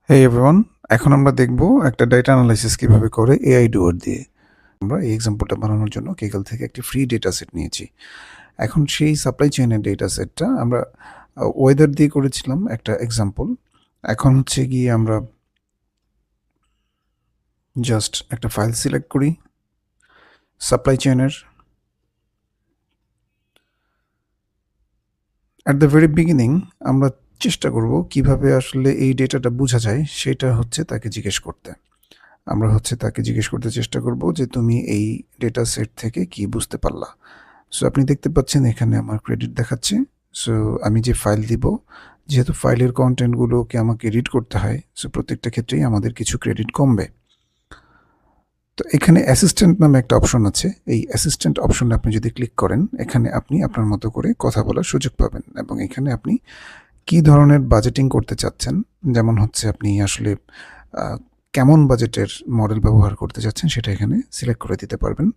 Hey everyone, এখন আমরা দেখব একটা ডেটা অ্যানালাইসিস কিভাবে করে এআই ডুয়ার দিয়ে। আমরা এই এক্সাম্পলটা বানানোর জন্য কেগল থেকে একটি ফ্রি ডেটা সেট নিয়েছি। এখন সেই সাপ্লাই চেইনের ডেটা সেটটা আমরা ওয়েদার দিয়ে করেছিলাম একটা এক্সাম্পল। এখন হচ্ছে গিয়ে আমরা জাস্ট একটা ফাইল সিলেক্ট করি সাপ্লাই চেইনের। অ্যাট দ্য ভেরি বিগিনিং আমরা চেষ্টা করব কিভাবে আসলে এই ডেটাটা বোঝা যায় সেটা হচ্ছে তাকে জিজ্ঞেস করতে। আমরা হচ্ছে তাকে জিজ্ঞেস করতে চেষ্টা করব যে তুমি এই ডেটা সেট থেকে কি বুঝতে পারলা। সো আপনি দেখতে পাচ্ছেন এখানে আমার ক্রেডিট দেখাচ্ছে। সো আমি যে ফাইল দিব, যেহেতু ফাইলের কন্টেন্টগুলোকে আমাকে রিড করতে হয়, সো প্রত্যেকটা ক্ষেত্রেই আমাদের কিছু ক্রেডিট কমবে। তো এখানে অ্যাসিস্ট্যান্ট নামে একটা অপশন আছে। এই অ্যাসিস্ট্যান্ট অপশনে আপনি যদি ক্লিক করেন, এখানে আপনি আপনার মতো করে কথা বলার সুযোগ পাবেন এবং এখানে আপনি কি ধরনের বাজেটিং করতে চাচ্ছেন, যেমন হচ্ছে আপনি আসলে কেমন বাজেটের মডেল ব্যবহার করতে চাচ্ছেন সেটা এখানে সিলেক্ট করে দিতে পারবেন।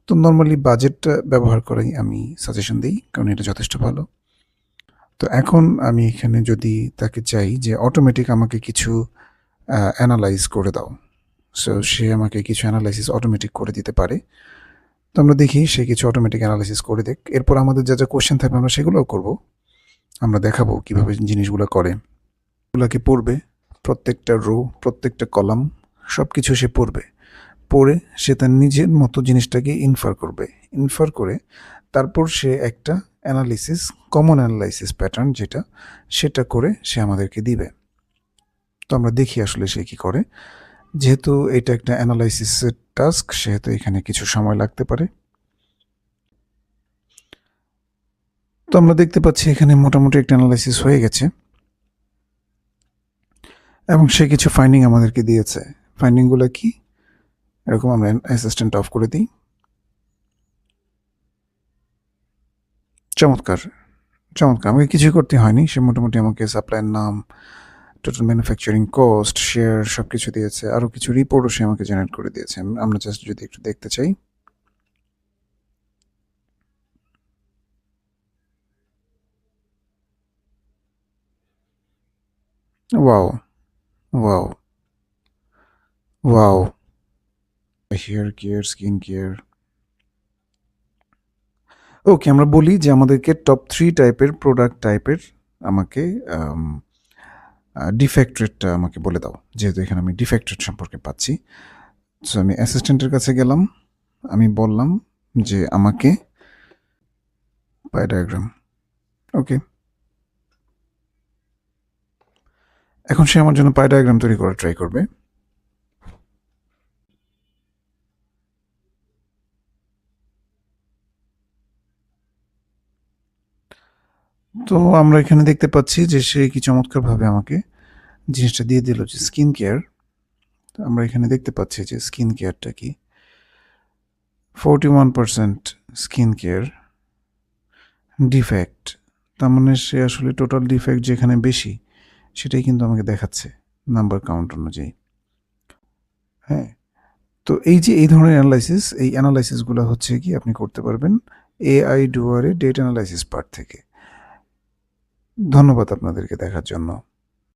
তো নর্মালি বাজেটটা ব্যবহার করাই আমি সাজেশন দিই, কারণ এটা যথেষ্ট ভালো। তো এখন আমি এখানে যদি তাকে চাই যে অটোমেটিক আমাকে কিছু অ্যানালাইজ করে দাও, সো সে আমাকে কিছু অ্যানালাইসিস অটোমেটিক করে দিতে পারে। তো আমরা দেখি সে কিছু অটোমেটিক অ্যানালাইসিস করে দেখ। এরপর আমাদের যা যা কোয়েশ্চেন থাকবে আমরা সেগুলোও করব। আমরা দেখাবো কিভাবে জিনিসগুলো করে। এগুলোকে পড়বে, প্রত্যেকটা রো, প্রত্যেকটা কলাম, সব কিছু সে পড়বে। পড়ে সে তার নিজের মতো জিনিসটাকে ইনফার করবে। ইনফার করে তারপর সে একটা অ্যানালিসিস, কমন অ্যানালাইসিস প্যাটার্ন যেটা, সেটা করে সে আমাদেরকে দিবে। তো আমরা দেখি আসলে সে কি করে। যেহেতু এটা একটা অ্যানালাইসিসের টাস্ক, সেহেতু এখানে কিছু সময় লাগতে পারে। তো আমরা দেখতে পাচ্ছি এখানে মোটামুটি একটা অ্যানালাইসিস হয়ে গেছে এবং সে কিছু ফাইন্ডিং আমাদেরকে দিয়েছে। ফাইন্ডিংগুলো কি? এরকম আমরা অ্যাসিস্ট্যান্ট অফ করে দিই। চমৎকার, চমৎকার। আমাকে কিছুই করতে হয়নি। সে মোটামুটি আমাকে সাপ্লাইয়ের নাম, টোটাল ম্যানুফ্যাকচারিং কস্ট, শেয়ার সব কিছু দিয়েছে। আরও কিছু রিপোর্টও সে আমাকে জেনারেট করে দিয়েছে। আমরা জাস্ট যদি একটু দেখতে চাই। Wow, wow, wow. Hair care, skin care. Okay, আমরা বলি যে আমাদেরকে টপ 3 টাইপের প্রোডাক্ট টাইপের আমাকে ডিফেক্ট রেটটা আমাকে বলে দাও, যেহেতু এখানে আমি ডিফেক্ট রেট সম্পর্কে পাচ্ছি। সো আমি অ্যাসিস্ট্যান্টের কাছে গেলাম, আমি বললাম যে আমাকে পাই ডায়াগ্রাম। ওকে, এখন সে আমার জন্য পাই ডায়াগ্রাম তৈরি করা ট্রাই করবে। তো আমরা এখানে দেখতে পাচ্ছি যে সে কি চমৎকারভাবে আমাকে জিনিসটা দিয়ে দিল, যে স্কিন কেয়ার। তো আমরা এখানে দেখতে পাচ্ছি যে স্কিন কেয়ারটা কি, 41% স্কিন কেয়ার ডিফেক্ট। তার মানে সে আসলে টোটাল ডিফেক্ট যেখানে বেশি সেটাই কিন্তু আমাকে দেখাচ্ছে নাম্বার কাউন্ট অনুযায়ী। হ্যাঁ, তো এই যে এই ধরনের অ্যানালাইসিস, এই অ্যানালাইসিসগুলো হচ্ছে কি আপনি করতে পারবেন এআই ডুয়ারে ডেটা অ্যানালাইসিস পার্ট থেকে। ধন্যবাদ আপনাদেরকে দেখার জন্য।